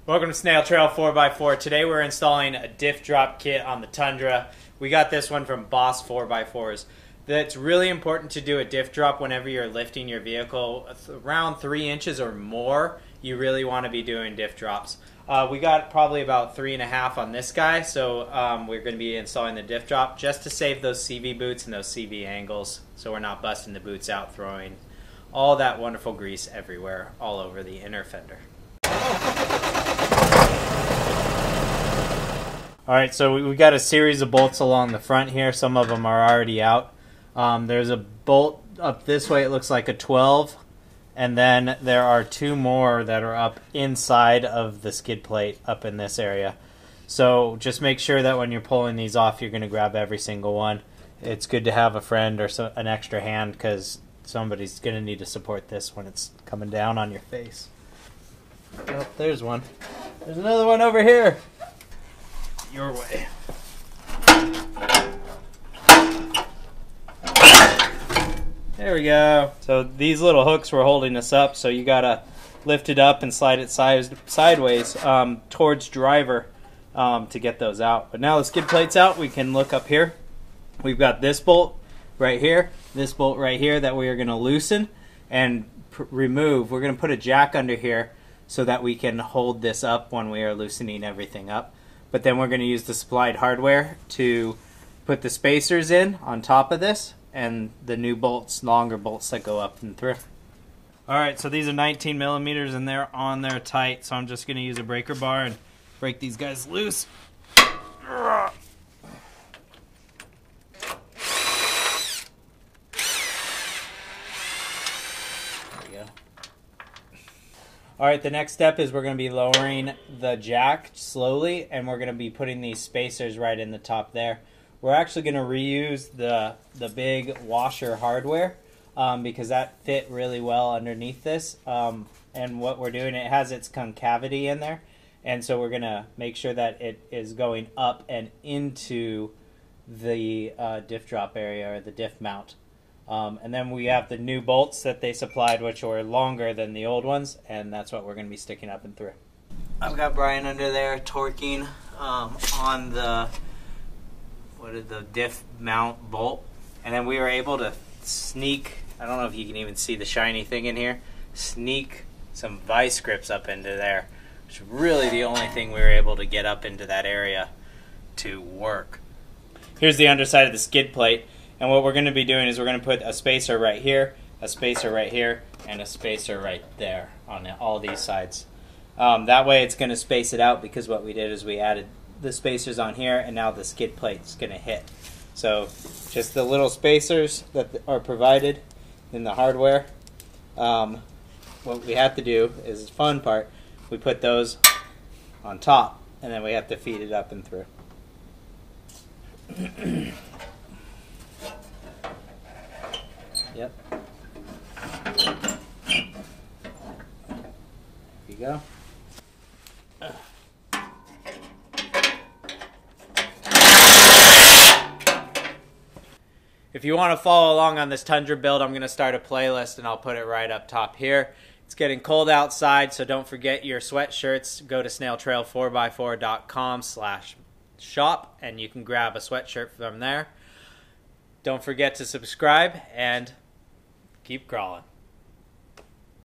Welcome to Snail Trail 4x4. Today we're installing a diff drop kit on the Tundra. We got this one from Boss 4x4s. It's really important to do a diff drop whenever you're lifting your vehicle around 3 inches or more. You really want to be doing diff drops. We got probably about 3.5 on this guy, so we're going to be installing the diff drop just to save those CV boots and those CV angles, so we're not busting the boots out, throwing all that wonderful grease everywhere, all over the inner fender. Alright, so we got a series of bolts along the front here. Some of them are already out. There's a bolt up this way, it looks like a 12. And then there are 2 more that are up inside of the skid plate up in this area. So just make sure that when you're pulling these off, you're going to grab every single one. It's good to have a friend or an extra hand because somebody's going to need to support this when it's coming down on your face. Oh, there's one. There's another one over here. Your way. There we go. So these little hooks were holding this up, so you gotta lift it up and slide it sideways towards driver to get those out. But now the skid plate's out, we can look up here. We've got this bolt right here, this bolt right here that we are gonna loosen and remove. We're gonna put a jack under here so that we can hold this up when we are loosening everything up. But then we're going to use the supplied hardware to put the spacers in on top of this and the new bolts, longer bolts that go up and through. Alright, so these are 19 millimeters and they're on there tight, so I'm just going to use a breaker bar and break these guys loose. Alright, the next step is we're going to be lowering the jack slowly, and we're going to be putting these spacers right in the top there. We're actually going to reuse the big washer hardware because that fit really well underneath this. And what we're doing, it has its concavity in there, and so we're going to make sure that it is going up and into the diff drop area or the diff mount. And then we have the new bolts that they supplied, which were longer than the old ones, and that's what we're going to be sticking up and through. I've got Brian under there torquing on the diff mount bolt, and then we were able to sneak, I don't know if you can even see the shiny thing in here, sneak some vice grips up into there, which is really the only thing we were able to get up into that area to work. Here's the underside of the skid plate. And what we're going to be doing is we're going to put a spacer right here, a spacer right here, and a spacer right there on all these sides. That way it's going to space it out because what we did is we added the spacers on here and now the skid plate's going to hit. So just the little spacers that are provided in the hardware. What we have to do is the fun part. We put those on top and then we have to feed it up and through. Yep. There you go. If you want to follow along on this Tundra build, I'm going to start a playlist and I'll put it right up top here. It's getting cold outside, so don't forget your sweatshirts. Go to snailtrail4x4.com/shop and you can grab a sweatshirt from there. Don't forget to subscribe and keep crawling.